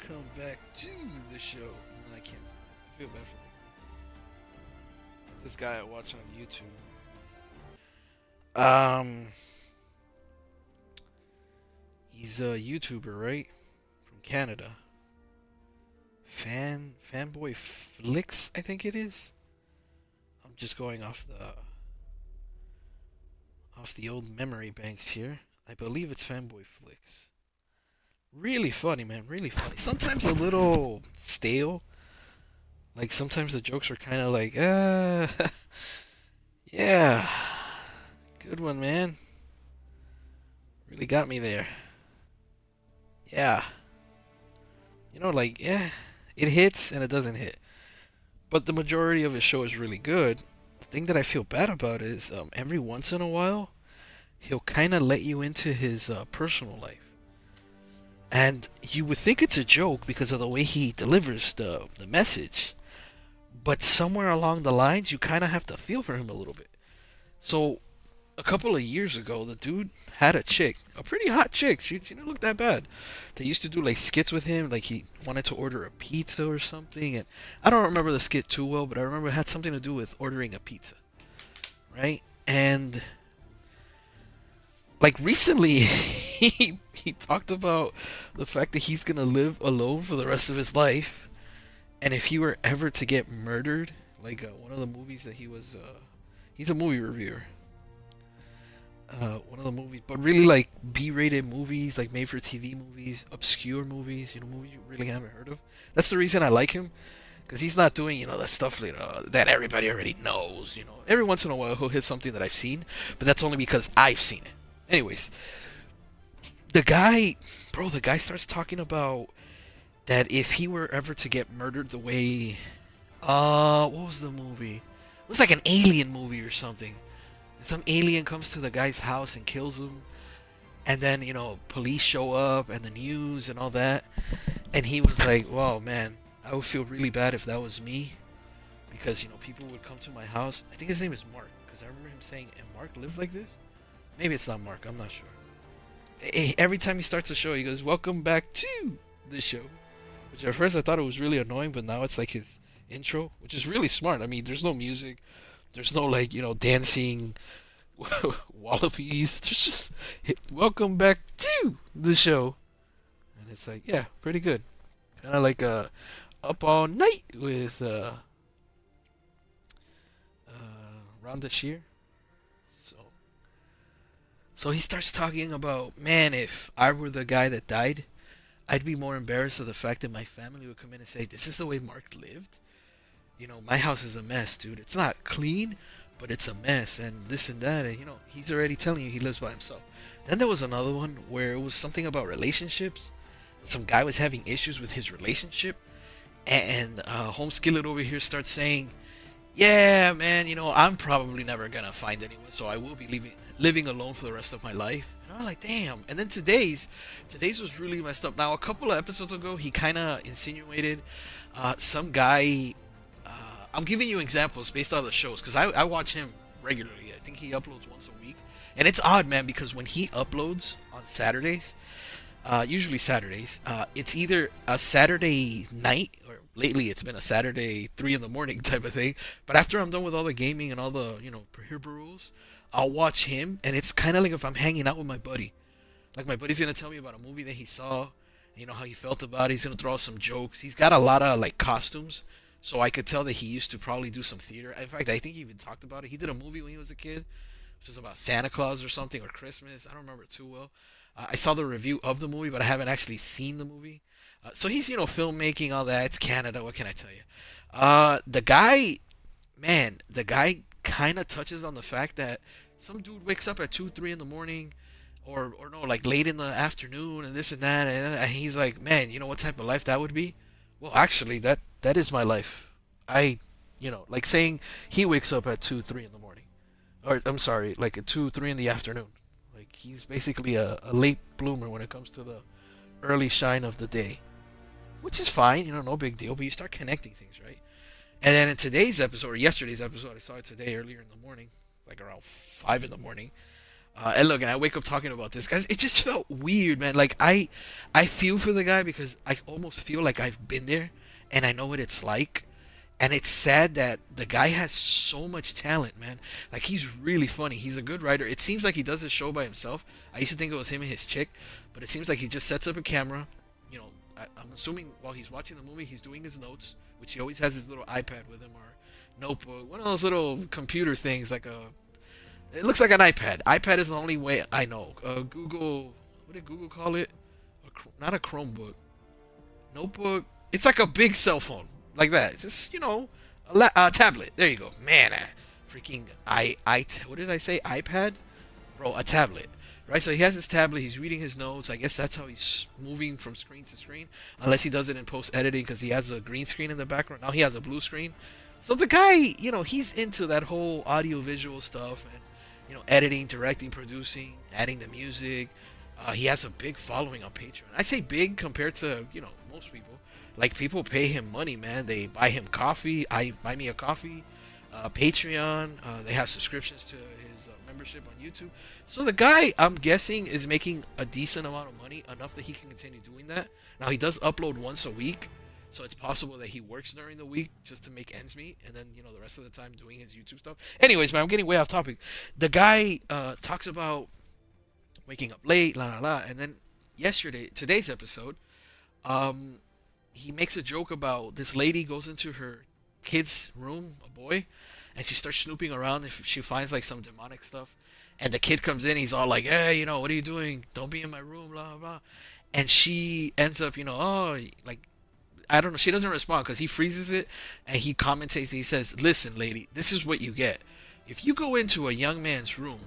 Welcome back to the show. I can't. I feel bad for this guy I watch on YouTube. Um, he's a YouTuber, right? From Canada. Fanboy Flicks, I think it is. I'm just going off the old memory banks here. I believe it's Fanboy Flicks. Really funny, man. Really funny. Sometimes a little stale. Like sometimes the jokes are kind of like, yeah, good one, man. Really got me there. Yeah, like yeah, it hits and it doesn't hit. But the majority of his show is really good. The thing that I feel bad about is every once in a while he'll kind of let you into his personal life. And you would think it's a joke because of the way he delivers the message. But somewhere along the lines, you kind of have to feel for him a little bit. So, a couple of years ago, the dude had a chick, a pretty hot chick. She didn't look that bad. They used to do like skits with him, like he wanted to order a pizza or something. And I don't remember the skit too well, but I remember it had something to do with ordering a pizza, right? And like recently, he talked about the fact that he's gonna live alone for the rest of his life, and if he were ever to get murdered, like one of the movies that he's a movie reviewer. One of the movies, but really like B-rated movies, like made-for-TV movies, obscure movies, movies you really haven't heard of. That's the reason I like him, because he's not doing, that stuff that everybody already knows. Every once in a while he'll hit something that I've seen, but that's only because I've seen it. Anyways, the guy starts talking about that if he were ever to get murdered the way, what was the movie? It was like an alien movie or something. Some alien comes to the guy's house and kills him, and then police show up and the news and all that, and he was like, "Wow, man, I would feel really bad if that was me, because people would come to my house." I think his name is Mark, because I remember him saying, "And Mark lived like this." Maybe it's not Mark. I'm not sure. Every time he starts a show, he goes, "Welcome back to the show," which at first I thought it was really annoying, but now it's like his intro, which is really smart. I mean, there's no music, there's no like dancing wallabies. There's just "Welcome back to the show," and it's like, yeah, pretty good. Kind of like Up All Night with Rhonda Shear. So he starts talking about, man, if I were the guy that died, I'd be more embarrassed of the fact that my family would come in and say, "This is the way Mark lived. My house is a mess, dude. It's not clean, but it's a mess," and this and that. And, he's already telling you he lives by himself. Then there was another one where it was something about relationships. Some guy was having issues with his relationship, and Home Skillet over here starts saying, "Yeah, man, I'm probably never gonna find anyone, so I will be living alone for the rest of my life." And I'm like, damn. And then today's was really messed up. Now, a couple of episodes ago, he kind of insinuated some guy. I'm giving you examples based on the shows, because I watch him regularly. I think he uploads once a week, and it's odd, man, because when he uploads on Saturdays, usually Saturdays, it's either a Saturday night, or lately it's been a Saturday 3 in the morning type of thing. But after I'm done with all the gaming and all the peripherals, I'll watch him, and it's kind of like if I'm hanging out with my buddy. Like my buddy's gonna tell me about a movie that he saw, how he felt about it. He's gonna throw out some jokes. He's got a lot of like costumes, so I could tell that he used to probably do some theater. In fact, I think he even talked about it. He did a movie when he was a kid, which was about Santa Claus or something, or Christmas. I don't remember it too well. I saw the review of the movie, but I haven't actually seen the movie. So he's, filmmaking, all that. It's Canada. What can I tell you? The guy, man, the guy kind of touches on the fact that some dude wakes up at 2, 3 in the morning, or no, like late in the afternoon, and this and that, and he's like, "Man, you know what type of life that would be?" Well, actually, that is my life. I, like saying he wakes up at 2, 3 in the morning, or I'm sorry, like at 2, 3 in the afternoon. Like he's basically a late bloomer when it comes to the early shine of the day, which is fine, no big deal. But you start connecting things, right? And then in today's episode, or yesterday's episode, I saw it today earlier in the morning, like around 5 in the morning. And look, and I wake up talking about this, guys. It just felt weird, man. Like I feel for the guy because I almost feel like I've been there, and I know what it's like. And it's sad that the guy has so much talent, man. Like he's really funny. He's a good writer. It seems like he does his show by himself. I used to think it was him and his chick, but it seems like he just sets up a camera. You know, I'm assuming while he's watching the movie, he's doing his notes, which he always has his little iPad with him or notebook, one of those little computer things, like a. It looks like an iPad. iPad is the only way I know. Google, what did Google call it? Not a Chromebook. Notebook. It's like a big cell phone, like that. Just a tablet. There you go. Man, freaking what did I say? iPad, bro. A tablet. Right. So he has his tablet. He's reading his notes. I guess that's how he's moving from screen to screen, unless he does it in post editing because he has a green screen in the background. Now he has a blue screen. So the guy, he's into that whole audio visual stuff and editing, directing, producing, adding the music. He has a big following on Patreon. I say big compared to most people. Like people pay him money, man. They buy him coffee. I buy me a coffee. Patreon. They have subscriptions to his membership on YouTube. So the guy, I'm guessing, is making a decent amount of money, enough that he can continue doing that. Now he does upload once a week, so it's possible that he works during the week just to make ends meet, and then the rest of the time doing his YouTube stuff. Anyways, man, I'm getting way off topic. The guy talks about waking up late, la la la, and then today's episode, he makes a joke about this lady goes into her kid's room, a boy, and she starts snooping around if she finds like some demonic stuff. And the kid comes in, he's all like, "Hey, what are you doing? Don't be in my room, blah blah blah." And she ends up, oh, like I don't know. She doesn't respond because he freezes it, and he commentates. He says, "Listen, lady, this is what you get. If you go into a young man's room,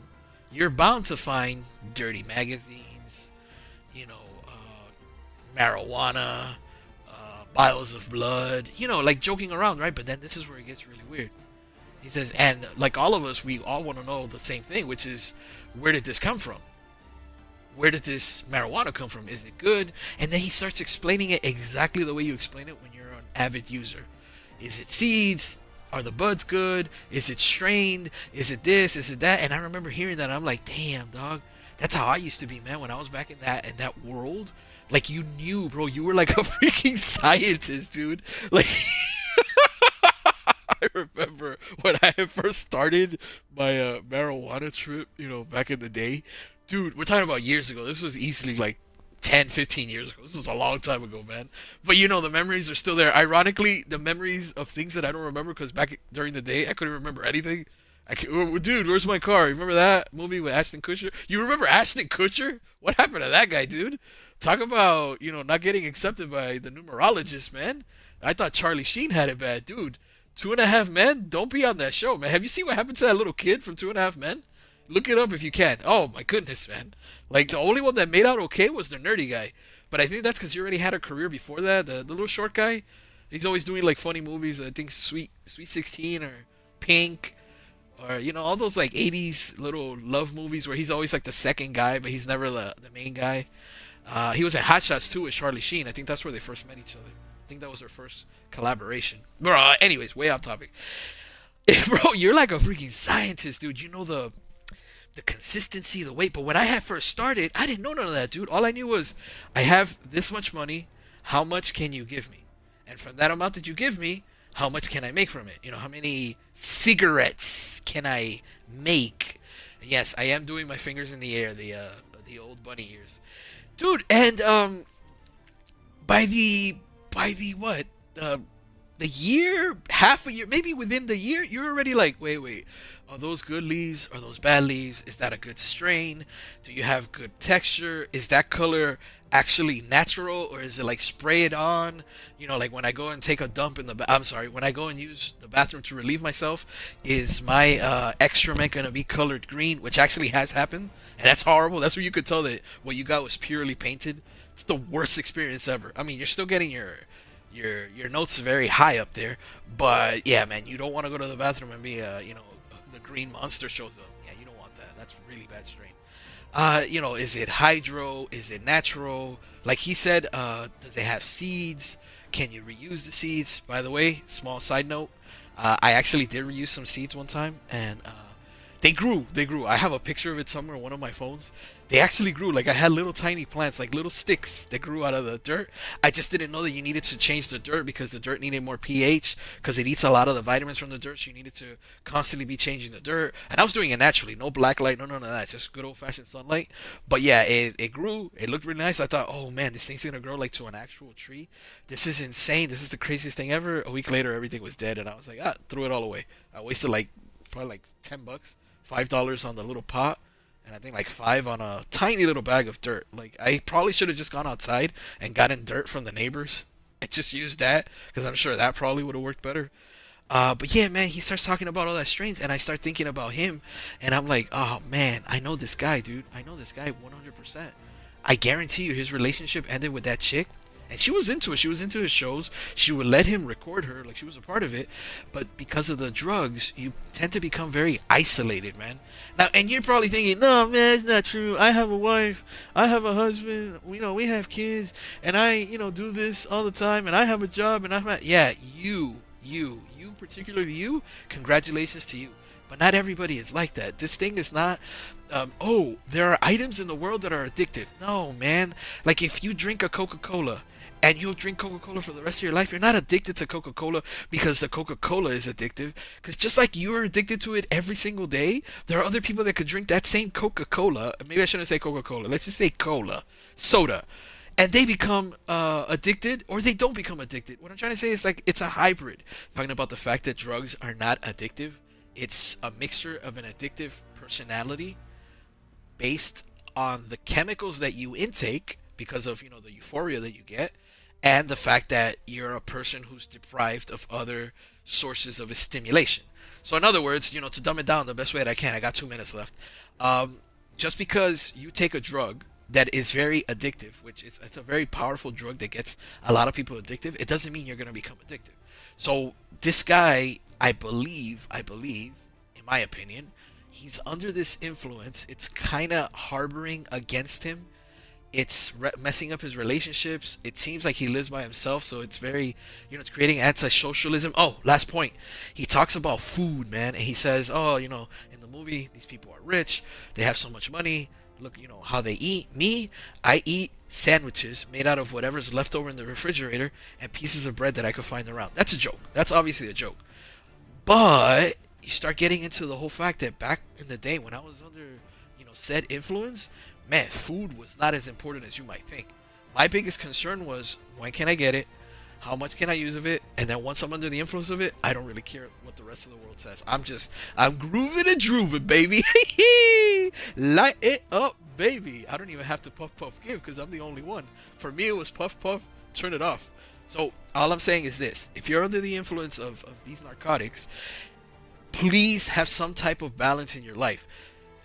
you're bound to find dirty magazines, marijuana, vials of blood, like joking around, right? But then this is where it gets really weird." He says, and like all of us, we all want to know the same thing, which is, where did this come from? Where did this marijuana come from? Is it good? And then he starts explaining it exactly the way you explain it when you're an avid user. Is it seeds? Are the buds good? Is it strained? Is it this? Is it that? And I remember hearing that. I'm like, damn, dog. That's how I used to be, man. When I was back in that world, like you knew, bro. You were like a freaking scientist, dude. Like. I remember when I had first started my marijuana trip, back in the day. Dude, we're talking about years ago. This was easily like 10, 15 years ago. This was a long time ago, man. But the memories are still there. Ironically, the memories of things that I don't remember because back during the day, I couldn't remember anything. Dude, where's my car? Remember that movie with Ashton Kutcher? You remember Ashton Kutcher? What happened to that guy, dude? Talk about, not getting accepted by the numerologist, man. I thought Charlie Sheen had it bad. Dude, Two and a Half Men? Don't be on that show, man. Have you seen what happened to that little kid from Two and a Half Men? Look it up if you can. Oh, my goodness, man. Like, the only one that made out okay was the nerdy guy. But I think that's because he already had a career before that. The little short guy, he's always doing, like, funny movies. I think Sweet 16 or Pink. Or, all those, like, 80s little love movies where he's always, like, the second guy, but he's never the main guy. He was at Hot Shots, too, with Charlie Sheen. I think that's where they first met each other. I think that was their first collaboration. Bro, anyways, way off topic. Bro, you're like a freaking scientist, dude. You know the consistency, the weight. But when I had first started, I didn't know none of that, dude. All I knew was, I have this much money. How much can you give me? And from that amount that you give me, how much can I make from it? How many cigarettes can I make? And yes, I am doing my fingers in the air, the old bunny ears, dude. And by the what? The year, half a year, maybe within the year, you're already like, wait, are those good leaves? Are those bad leaves? Is that a good strain? Do you have good texture? Is that color actually natural, or is it like spray it on? Like when I go and take a dump in when I go and use the bathroom to relieve myself, is my excrement gonna be colored green, which actually has happened, and that's horrible. That's where you could tell that what you got was purely painted. It's the worst experience ever. I mean, you're still getting your notes very high up there, but yeah, man, you don't want to go to the bathroom and be the green monster shows up. Yeah, you don't want that. That's really bad strain. Is it hydro? Is it natural? Like he said, does it have seeds? Can you reuse the seeds? By the way, small side note, I actually did reuse some seeds one time, and They grew. They grew. I have a picture of it somewhere on one of my phones. They actually grew. Like I had little tiny plants, like little sticks that grew out of the dirt. I just didn't know that you needed to change the dirt because the dirt needed more pH because it eats a lot of the vitamins from the dirt. So you needed to constantly be changing the dirt. And I was doing it naturally, no black light, no none of that, just good old fashioned sunlight. But yeah, it grew. It looked really nice. I thought, oh man, this thing's gonna grow like to an actual tree. This is insane. This is the craziest thing ever. A week later, everything was dead, and I was like, threw it all away. I wasted like probably like $10, $5 on the little pot, and I think like five on a tiny little bag of dirt. Like I probably should have just gone outside and gotten dirt from the neighbors and just used that because I'm sure that probably would have worked better. But yeah, man, he starts talking about all that strains, and I start thinking about him, and I'm like, oh man, I know this guy, dude. I know this guy 100%. I guarantee you, his relationship ended with that chick, and she was into it. She was into his shows. She would let him record her, like she was a part of it. But because of the drugs, you tend to become very isolated, man. Now, and you're probably thinking, no, man, it's not true. I have a wife. I have a husband. We have kids, and I, do this all the time, and I have a job, and yeah, you, particularly you, congratulations to you. But not everybody is like that. This thing is not, there are items in the world that are addictive. No, man. Like if you drink a Coca-Cola and you'll drink Coca-Cola for the rest of your life, you're not addicted to Coca-Cola because the Coca-Cola is addictive. Because just like you're addicted to it every single day, there are other people that could drink that same Coca-Cola. Maybe I shouldn't say Coca-Cola. Let's just say cola, soda, and they become addicted, or they don't become addicted. What I'm trying to say is like it's a hybrid. Talking about the fact that drugs are not addictive, it's a mixture of an addictive personality based on the chemicals that you intake because of the euphoria that you get, and the fact that you're a person who's deprived of other sources of stimulation. So in other words, to dumb it down the best way that I can, I got 2 minutes left. Just because you take a drug that is very addictive, which is it's a very powerful drug that gets a lot of people addictive, it doesn't mean you're going to become addictive. So this guy, I believe, in my opinion, he's under this influence. It's kind of harboring against him. It's messing up his relationships. It seems like he lives by himself, so it's very, it's creating anti-socialism. Oh, last point. He talks about food, man, and he says, oh, in the movie, these people are rich. They have so much money. Look, how they eat. Me, I eat sandwiches made out of whatever's left over in the refrigerator and pieces of bread that I could find around. That's a joke. That's obviously a joke. But you start getting into the whole fact that back in the day when I was under, said influence, man, food was not as important as you might think. My biggest concern was when can I get it? How much can I use of it? And then once I'm under the influence of it, I don't really care what the rest of the world says. I'm grooving and drooving, baby. Light it up, baby. I don't even have to puff puff give because I'm the only one. For me, it was puff puff, turn it off. So all I'm saying is this: if you're under the influence of these narcotics, please have some type of balance in your life.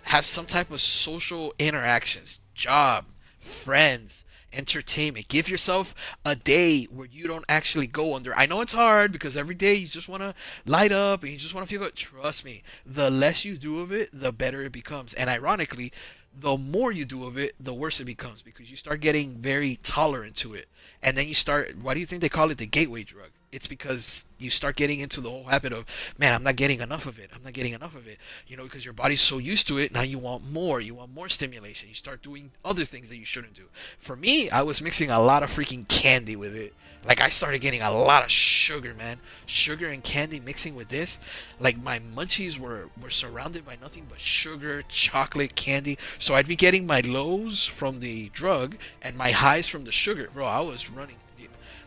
Have some type of social interactions, job, friends, entertainment. Give yourself a day where you don't actually go under. I know it's hard because every day you just want to light up and you just want to feel good. Trust me, the less you do of it, the better it becomes. And ironically, the more you do of it, the worse it becomes because you start getting very tolerant to it. And then you start, why do you think they call it the gateway drug? It's because you start getting into the whole habit of, man, I'm not getting enough of it. I'm not getting enough of it. Because your body's so used to it. Now you want more. You want more stimulation. You start doing other things that you shouldn't do. For me, I was mixing a lot of freaking candy with it. Like I started getting a lot of sugar, man. Sugar and candy mixing with this. Like my munchies were surrounded by nothing but sugar, chocolate, candy. So I'd be getting my lows from the drug and my highs from the sugar. Bro, I was running.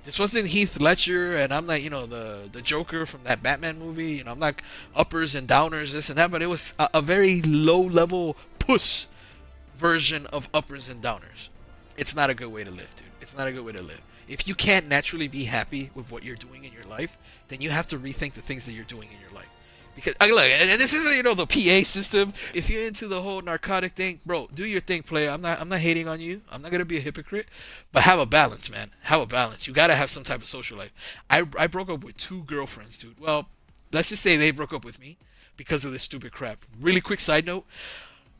This wasn't Heath Ledger, and I'm not, the Joker from that Batman movie. I'm not uppers and downers, this and that, but it was a very low-level puss version of uppers and downers. It's not a good way to live, dude. It's not a good way to live. If you can't naturally be happy with what you're doing in your life, then you have to rethink the things that you're doing in your life. Because look, and this is the PA system. If you're into the whole narcotic thing, bro, do your thing, player. I'm not hating on you. I'm not gonna be a hypocrite, but have a balance, man. Have a balance. You gotta have some type of social life. I broke up with 2 girlfriends, dude. Well, let's just say they broke up with me because of this stupid crap. Really quick side note: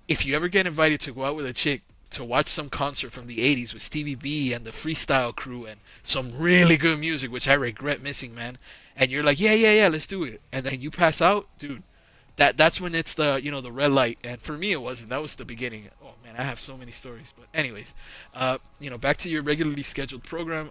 if you ever get invited to go out with a chick to watch some concert from the 80s with Stevie B and the Freestyle Crew and some really good music, which I regret missing, man, and you're like, yeah, let's do it, and then you pass out, dude, that's when it's the the red light. And for me, it wasn't. That was the beginning. Oh man, I have so many stories. But anyways, back to your regularly scheduled program.